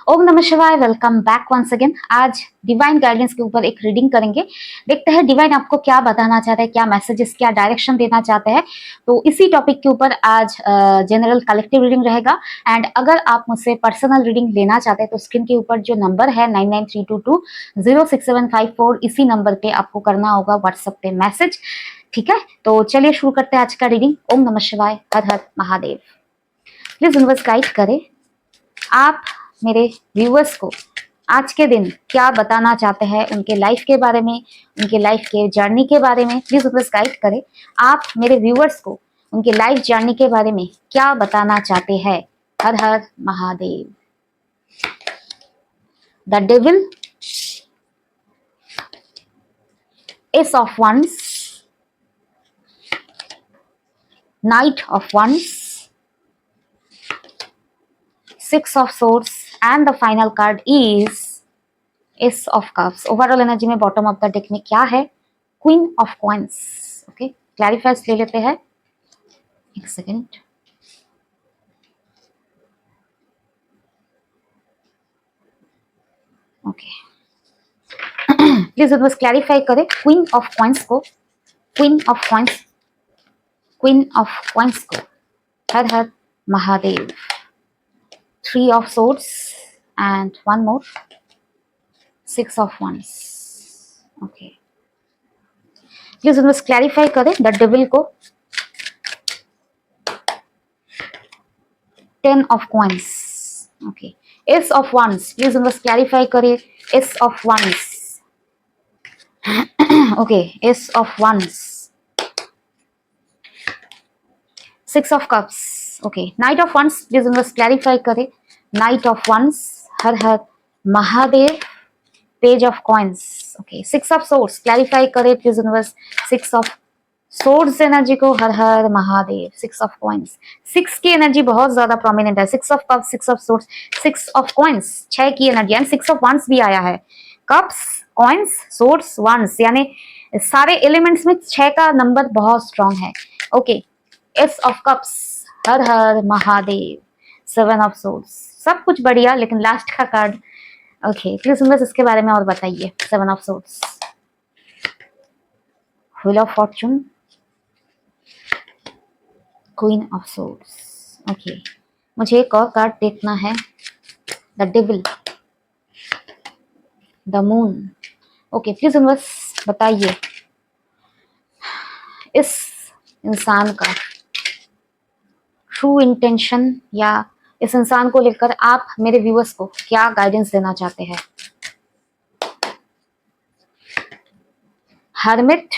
ओम नमः शिवाय। Welcome back once again. आज डिवाइन गाइडेंस के ऊपर एक रीडिंग करेंगे। देखते हैं डिवाइन आपको क्या बताना चाहते हैं, क्या मैसेजेस, क्या डायरेक्शन देना चाहते हैं। तो इसी टॉपिक के ऊपर आज जनरल कलेक्टिव रीडिंग रहेगा। एंड अगर आप मुझसे पर्सनल रीडिंग लेना चाहते हैं तो स्क्रीन के ऊपर जो नंबर है 9932206754, इसी नंबर पे आपको करना होगा व्हाट्सएप पे मैसेज। ठीक है, तो चलिए शुरू करते हैं आज का रीडिंग। ओम नमः शिवाय, हर हर महादेव। प्लीज यूनिवर्स गाइड करे आप मेरे व्यूअर्स को आज के दिन क्या बताना चाहते हैं, उनके लाइफ के बारे में, उनके लाइफ के जर्नी के बारे में। प्लीज यूनिवर्स गाइड करें आप मेरे व्यूअर्स को उनके लाइफ जर्नी के बारे में क्या बताना चाहते हैं। हर हर Mahadev. The devil, ace of wands, knight of wands, six of swords and the final card is ace of cups. Overall energy में बॉटम ऑफ द डेक में क्या है? Queen of coins. Okay, clarifies ले लेते हैं। एक सेकेंड। ओके, प्लीज बस clarify करें क्वीन ऑफ कॉइंस को, queen of coins, queen of coins को। हर हर Mahadev. Three of swords and one more, six of wands. Okay, please बस क्लैरिफाई करें द डेविल को, ten of coins. Okay, ace of wands, please बस clarify करें ace of wands. Okay, ace of wands, six of cups. Okay, knight of wands, please बस clarify करें knight of wands. हर हर Mahadev. Page of coins. Okay, six of swords, clarify करें please universe six of swords energy को। हर हर Mahadev. Six of coins, six की energy बहुत ज्यादा प्रोमिनेंट है। Six of cups, six of swords, six of coins, छह की energy and six of wands भी आया है। कप्स, कॉइंस, सोर्ड्स, वंस, यानी सारे एलिमेंट्स में छह का नंबर बहुत स्ट्रांग है। ओके, एस ऑफ कप्स, हर हर महादेव। सेवन ऑफ सोर्ड्स, सब कुछ बढ़िया, लेकिन लास्ट का कार्ड। ओके, प्लीज बस इसके बारे में और बताइए। Seven of swords, wheel of Fortune, queen of swords. Okay, मुझे एक और कार्ड देखना है। The devil, the moon. Okay, please बस बताइए इस इंसान का ट्रू इंटेंशन, या इस इंसान को लेकर आप मेरे व्यूअर्स को क्या गाइडेंस देना चाहते हैं। Hermit,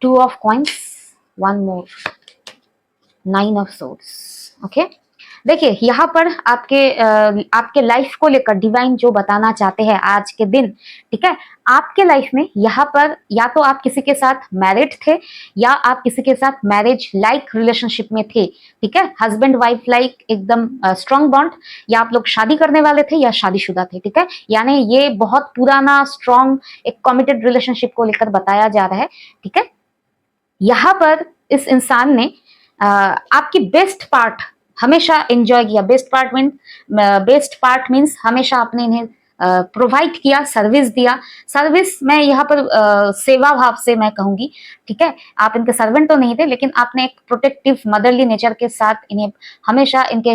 two of coins, one more, nine of swords. Okay, देखिए यहाँ पर आपके लाइफ को लेकर डिवाइन जो बताना चाहते हैं आज के दिन। ठीक है, आपके लाइफ में यहाँ पर या तो आप किसी के साथ मैरिड थे, या आप किसी के साथ मैरिज लाइक रिलेशनशिप में थे। ठीक है, हस्बैंड वाइफ लाइक एकदम स्ट्रॉन्ग बॉन्ड, या आप लोग शादी करने वाले थे या शादीशुदा थे। ठीक है, यानी ये बहुत पुराना स्ट्रॉन्ग एक कमिटेड रिलेशनशिप को लेकर बताया जा रहा है। ठीक है, यहाँ पर इस इंसान ने आपकी बेस्ट पार्ट हमेशा एंजॉय किया। बेस्ट पार्ट मीन्स हमेशा आपने इन्हें प्रोवाइड किया, सर्विस दिया। सर्विस मैं यहाँ पर सेवा भाव से मैं कहूंगी। ठीक है, आप इनके सर्वेंट तो नहीं थे, लेकिन आपने एक प्रोटेक्टिव मदरली नेचर के साथ इन्हें हमेशा इनके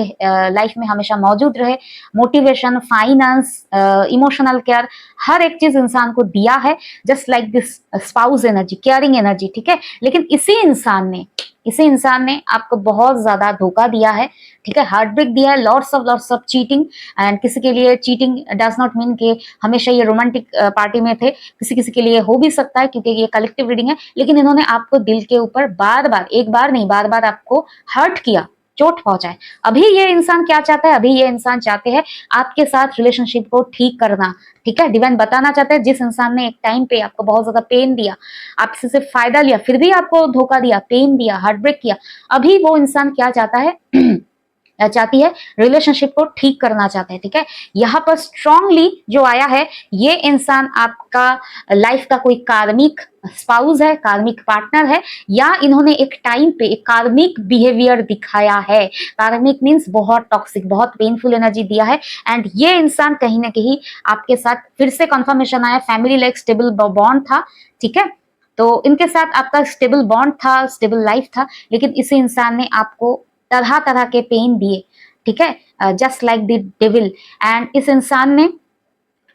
लाइफ में हमेशा मौजूद रहे। मोटिवेशन, फाइनेंस, इमोशनल केयर, हर एक चीज इंसान को दिया है। Just like this spouse energy, caring energy. ठीक है, लेकिन इसी इंसान ने आपको बहुत ज्यादा धोखा दिया है। ठीक है, हार्ट ब्रेक दिया है, लॉट्स ऑफ चीटिंग। एंड किसी के लिए चीटिंग डज नॉट मीन कि हमेशा ये रोमांटिक पार्टी में थे। किसी किसी के लिए हो भी सकता है, क्योंकि ये कलेक्टिव रीडिंग है। लेकिन इन्होंने आपको दिल के ऊपर बार बार, एक बार नहीं बार बार आपको हर्ट किया, चोट पहुंचाए। अभी ये इंसान क्या चाहता है? अभी ये इंसान चाहते हैं आपके साथ रिलेशनशिप को ठीक करना। ठीक है, डिवाइन बताना चाहते हैं जिस इंसान ने एक टाइम पे आपको बहुत ज्यादा पेन दिया, आपसे सिर्फ फायदा लिया, फिर भी आपको धोखा दिया, पेन दिया, हार्ट ब्रेक किया, अभी वो इंसान क्या चाहता है चाहती है, रिलेशनशिप को ठीक करना चाहते हैं, ठीक है। यहाँ पर स्ट्रांगली जो आया है, ये इंसान आपका लाइफ का कोई कार्मिक स्पाउस है, कार्मिक पार्टनर है, या इन्होंने एक टाइम पे एक कार्मिक बिहेवियर दिखाया है। कार्मिक मीन्स बहुत टॉक्सिक, बहुत पेनफुल एनर्जी दिया है। एंड ये इंसान कहीं ना कहीं आपके साथ फिर से कंफर्मेशन आया, फैमिली लाइक स्टेबल बॉन्ड था, ठीक है। तो इनके साथ आपका स्टेबल बॉन्ड था, स्टेबल लाइफ था, लेकिन इसी इंसान ने आपको तरह तरह के पेन दिए, ठीक है, just like the devil. And इस इंसान ने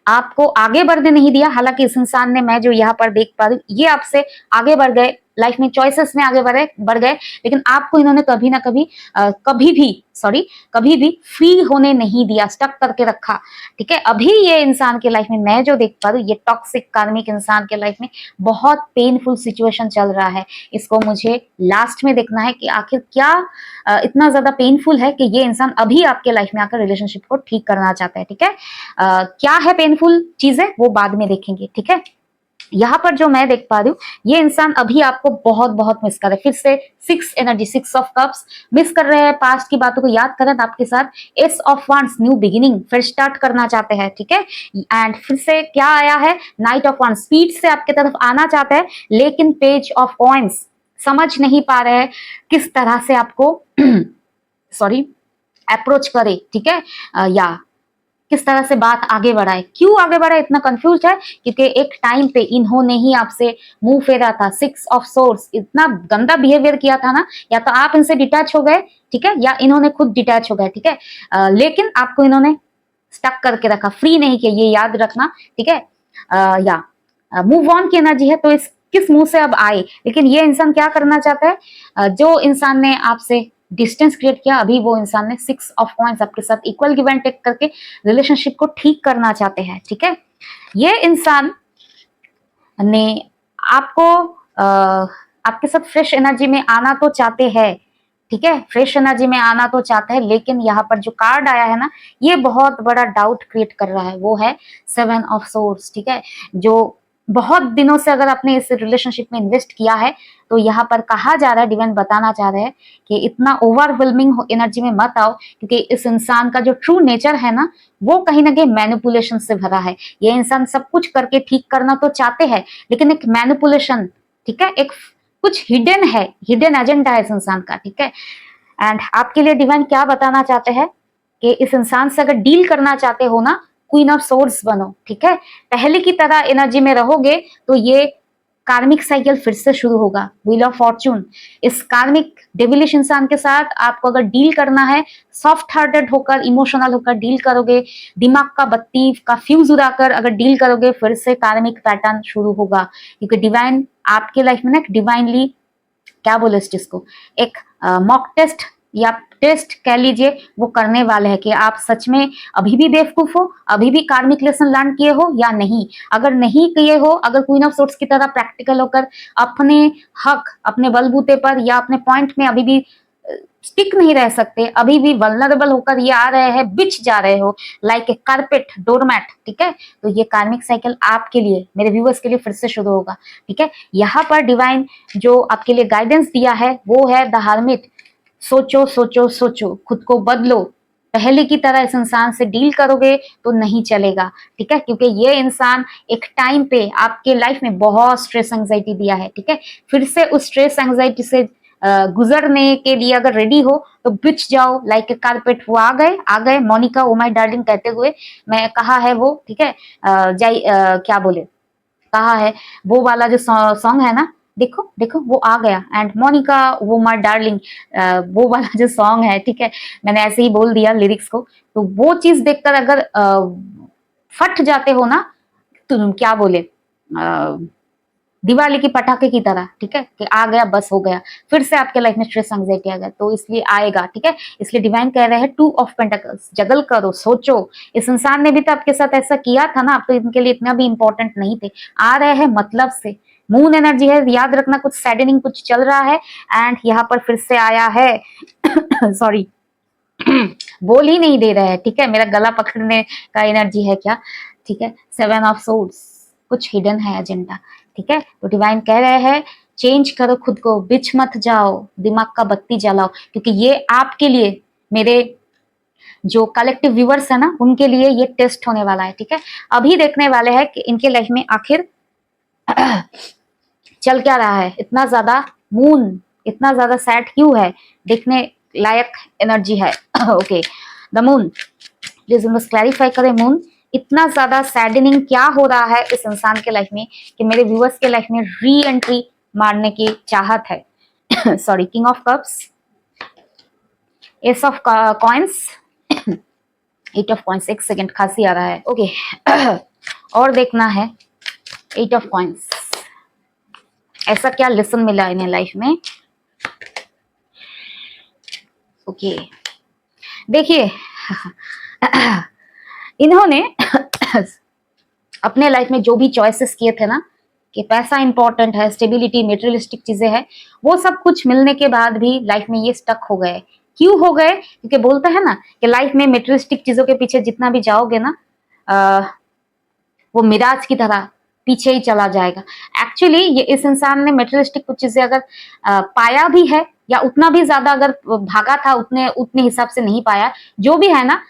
आपको आगे बढ़ने नहीं दिया। हालांकि इस इंसान ने, मैं जो यहाँ पर देख पा रही हूँ, ये आपसे आगे बढ़ गए, लाइफ में चॉइसेस में आगे बढ़ गए, लेकिन आपको इन्होंने कभी ना कभी कभी भी फ्री होने नहीं दिया, स्टक करके रखा, ठीक है। अभी ये इंसान के लाइफ में मैं जो देख पा रही हूँ, ये टॉक्सिक कार्मिक इंसान के लाइफ में बहुत पेनफुल सिचुएशन चल रहा है। इसको मुझे लास्ट में देखना है कि आखिर क्या इतना ज्यादा पेनफुल है कि ये इंसान अभी आपके लाइफ में आकर रिलेशनशिप को ठीक करना चाहता है, ठीक है। क्या है पेनफुल चीजें वो बाद में देखेंगे, ठीक है। यहाँ पर जो मैं देख पा रही हूँ, ये इंसान अभी आपको बहुत बहुत मिस कर रहे हैं। फिर से 6 एनर्जी, 6 ऑफ कप्स मिस कर रहे हैं, पास्ट की बातों को याद कर रहे हैं आपके साथ। S of wands, new beginning, फिर स्टार्ट करना चाहते हैं, ठीक है। एंड फिर से क्या आया है, नाइट ऑफ वांड्स, स्पीड से आपके तरफ आना चाहते हैं, लेकिन पेज ऑफ कॉइंस, समझ नहीं पा रहे हैं किस तरह से आपको अप्रोच करे, ठीक है, या किस तरह से बात आगे बढ़ाए, क्यों आगे बढ़ाए, इतना कंफ्यूज है क्योंकि एक टाइम पे इन्होंने ही आपसे मुंह फेरा था। 6 ऑफ सोर्स, इतना गंदा बिहेवियर किया था ना, या तो आप इनसे डिटैच हो गए, ठीक है, या इन्होंने खुद डिटैच हो गए, ठीक है। लेकिन आपको इन्होंने स्टक करके रखा, फ्री नहीं किया, ये याद रखना, ठीक है। या मूव ऑन की एनर्जी है, तो इस किस मुंह से अब आए, लेकिन ये इंसान क्या करना चाहता है, जो इंसान ने आपसे डिस्टेंस क्रिएट किया, अभी वो इंसान ने 6 ऑफ कॉइंस आपके साथ इक्वल गिव एंड टेक करके रिलेशनशिप को ठीक करना चाहते हैं, ठीक है। ये इंसान ने आपको आपके साथ फ्रेश एनर्जी में आना तो चाहते हैं, ठीक है, फ्रेश एनर्जी में आना तो चाहते हैं, लेकिन यहाँ पर जो कार्ड आया है ना, ये बहुत बड़ा डाउट क्रिएट कर रहा है। वो है 7 ऑफ सोर्स, ठीक है। जो बहुत दिनों से अगर आपने इस रिलेशनशिप में इन्वेस्ट किया है, तो यहाँ पर कहा जा रहा है, डिवाइन बताना चाह रहे हैं कि इतना ओवरवेलमिंग एनर्जी में मत आओ, क्योंकि इस इंसान का जो ट्रू नेचर है ना, वो कहीं ना कहीं मैनिपुलेशन से भरा है। ये इंसान सब कुछ करके ठीक करना तो चाहते हैं, लेकिन एक मैनिपुलेशन, ठीक है, एक कुछ हिडन है, हिडन एजेंडा है इस इंसान का, ठीक है। एंड आपके लिए डिवाइन क्या बताना चाहते हैं कि इस इंसान से अगर डील करना चाहते हो ना, क्वीन ऑफ सोर्स बनो, ठीक है। पहले की तरह एनर्जी में रहोगे तो ये कार्मिक साइकिल फिर से शुरू होगा, व्हील ऑफ फॉर्चून। इस कार्मिक डेविलिश इंसान के साथ आपको अगर डील करना है, सॉफ्ट हार्टेड होकर, इमोशनल होकर डील करोगे, दिमाग का बत्ती का फ्यूज उड़ाकर अगर डील करोगे, फिर से कार्मिक पैटर्न शुरू होगा। क्योंकि डिवाइन आपके लाइफ में ना डिवाइनली क्या बोले इस चीज को, एक मॉक टेस्ट या टेस्ट कह लीजिए, वो करने वाले हैं कि आप सच में अभी भी बेवकूफ हो, अभी भी कार्मिक लेसन लर्न किए हो या नहीं। अगर नहीं किए हो, अगर क्वीन ऑफ सोर्स की तरह प्रैक्टिकल होकर अपने हक, अपने बलबूते पर या अपने पॉइंट में अभी भी स्टिक नहीं रह सकते, अभी भी वल्नरेबल होकर ये आ रहे हैं, बिछ जा रहे हो लाइक ए कारपेट, डोरमैट, ठीक है, तो ये कार्मिक साइकिल आपके लिए, मेरे व्यूअर्स के लिए फिर से शुरू होगा, ठीक है। यहाँ पर डिवाइन जो आपके लिए गाइडेंस दिया है वो है द हर्मिट। सोचो सोचो सोचो, खुद को बदलो, पहले की तरह इस इंसान से डील करोगे तो नहीं चलेगा, ठीक है, क्योंकि ये इंसान एक टाइम पे आपके लाइफ में बहुत स्ट्रेस एंजाइटी दिया है, ठीक है। फिर से उस स्ट्रेस एंजाइटी से गुजरने के लिए अगर रेडी हो तो बिछ जाओ लाइक ए कारपेट। वो आ गए मोनिका ओ माय डार्लिंग कहते हुए, मैं कहा है वो, ठीक है, क्या बोले, कहा है वो वाला जो सॉन्ग है ना, देखो देखो वो आ गया, एंड मोनिका वो माय डार्लिंग, वो वाला जो सॉन्ग है, ठीक है, मैंने ऐसे ही बोल दिया लिरिक्स को। तो वो चीज देखकर अगर फट जाते हो ना, तो क्या बोले, दिवाली की पटाखे की तरह, ठीक है, कि आ गया बस हो गया, फिर से आपके लाइफ में स्ट्रेस एंजाइटी आ गया, तो इसलिए आएगा, ठीक है। इसलिए डिवाइन कह रहे हैं 2 ऑफ पेंटिकल्स, जगल करो, सोचो। इस इंसान ने भी तो आपके साथ ऐसा किया था ना, आप तो इनके लिए इतना भी इंपॉर्टेंट नहीं थे। आ रहे हैं मतलब से, मून एनर्जी है, याद रखना, कुछ सैडनिंग कुछ चल रहा है। एंड यहाँ पर फिर से आया है सॉरी बोल ही नहीं दे रहे हैं, ठीक है, मेरा गला पकड़ने का एनर्जी है क्या, ठीक है। 7 ऑफ सोर्ड्स, कुछ हिडन है एजेंडा, ठीक है। तो डिवाइन कह रहे हैं चेंज करो खुद को, बिच मत जाओ, दिमाग का बत्ती जलाओ, क्योंकि ये आपके लिए मेरे जो कलेक्टिव व्यूअर्स है ना, उनके लिए ये टेस्ट होने वाला है, ठीक है। अभी देखने वाले हैं कि इनके लाइफ में आखिर चल क्या रहा है। इतना ज्यादा मून, इतना ज्यादा सैड क्यों है, देखने लायक एनर्जी है। ओके, द मून, प्लीज बस क्लैरिफाई करें मून, इतना ज्यादा सैडनिंग क्या हो रहा है इस इंसान के लाइफ में कि मेरे व्यूअर्स के लाइफ में री एंट्री मारने की चाहत है। Sorry, king of cups, ace of coins, eight of coins, एक सेकेंड खांसी आ रहा है। ओके, और देखना है एट ऑफ कॉइंस, ऐसा क्या लेसन मिला इन्हें लाइफ में। ओके, देखिए, इन्होंने अपने लाइफ में जो भी चॉइसेस किए थे ना, कि पैसा इंपॉर्टेंट है, स्टेबिलिटी, मेटेरियलिस्टिक चीजें हैं, वो सब कुछ मिलने के बाद भी लाइफ में ये स्टक हो गए। क्यों हो गए? क्योंकि बोलते हैं ना कि लाइफ में मेटेरियलिस्टिक चीजों के पीछे जितना भी जाओगे ना, वो मिराज की तरह पीछे ही चला जाएगा। एक्चुअली ये इस इंसान ने मेटेरियलिस्टिक कुछ चीजें अगर पाया भी है, या उतना भी ज्यादा अगर भागा था, उतने उतने हिसाब से नहीं पाया, जो भी है ना,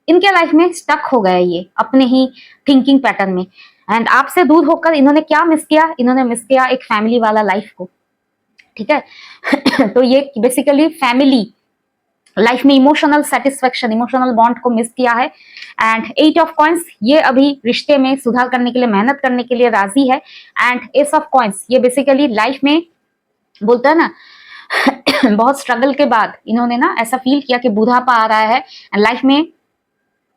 इनके लाइफ में स्टक हो गए ये अपने ही थिंकिंग पैटर्न में। एंड आपसे दूर होकर इन्होंने क्या मिस किया? इन्होंने मिस किया एक फैमिली वाला लाइफ को, ठीक है। तो ये बेसिकली फैमिली लाइफ में इमोशनल सेटिस्फेक्शन, इमोशनल बॉन्ड को मिस किया है। एंड एट ऑफ कॉइंस, ये अभी रिश्ते में सुधार करने के लिए, मेहनत करने के लिए राजी है। एंड एस ऑफ कॉइंस, ये बेसिकली लाइफ में बोलता है ना, बहुत स्ट्रगल के बाद इन्होंने ना ऐसा फील किया कि बुढ़ापा आ रहा है एंड लाइफ में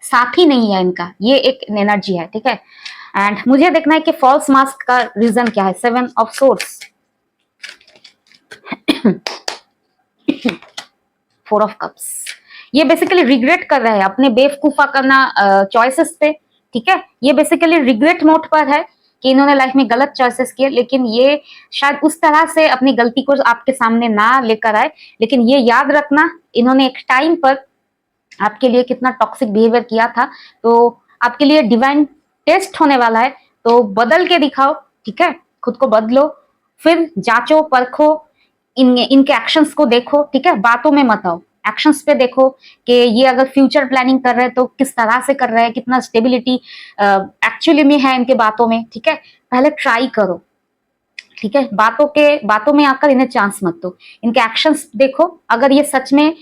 साथी नहीं है इनका, ये एक एनर्जी है, ठीक है। एंड मुझे देखना है कि फॉल्स मास्क का रीजन क्या है। Seven of swords, four of cups, ये बेसिकली रिग्रेट कर रहे हैं अपने बेवकूफा करना चॉइसेस पे, ठीक है। ये बेसिकली रिग्रेट मोड पर है कि इन्होंने लाइफ में गलत चॉइसेस किए, लेकिन ये शायद उस तरह से अपनी गलती को आपके सामने ना लेकर आए। लेकिन ये याद रखना, इन्होंने एक टाइम पर आपके लिए कितना टॉक्सिक बिहेवियर किया था, तो आपके लिए डिवाइन टेस्ट होने वाला है। तो बदल के दिखाओ, ठीक है, खुद को बदलो, फिर जांचो परखो, इनके एक्शंस को देखो, ठीक है, बातों में मत आओ, एक्शंस पे देखो कि ये अगर फ्यूचर प्लानिंग कर रहे हैं तो किस तरह से कर रहे हैं, कितना स्टेबिलिटी एक्चुअली में है इनके बातों में, ठीक है। पहले ट्राई करो, ठीक है, बातों में आकर इन्हें चांस मत दो, इनके एक्शंस देखो, अगर ये सच में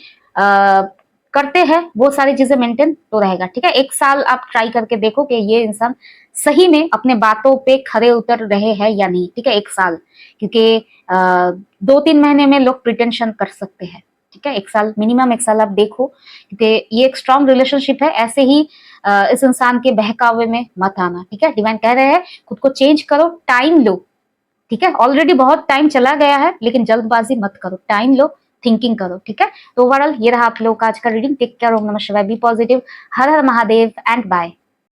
करते हैं वो सारी चीजें मेंटेन तो रहेगा, ठीक है। एक साल आप ट्राई करके देखो कि ये इंसान सही में अपने बातों पे खरे उतर रहे हैं या नहीं, ठीक है, एक साल, क्योंकि 2-3 महीने में लोग प्रिटेंशन कर सकते हैं, ठीक है। एक साल, मिनिमम एक साल आप देखो, क्योंकि ये एक स्ट्रॉन्ग रिलेशनशिप है। ऐसे ही इस इंसान के बहकावे में मत आना, ठीक है। डिवाइन कह रहे हैं खुद को चेंज करो, टाइम लो, ठीक है। ऑलरेडी बहुत टाइम चला गया है, लेकिन जल्दबाजी मत करो, टाइम लो, थिंकिंग करो, ठीक है। तो ओवरऑल ये रहा आप लोगों का आज का रीडिंग। टेक केयर, ओम नमः शिवाय, बी पॉजिटिव, हर हर महादेव एंड बाय।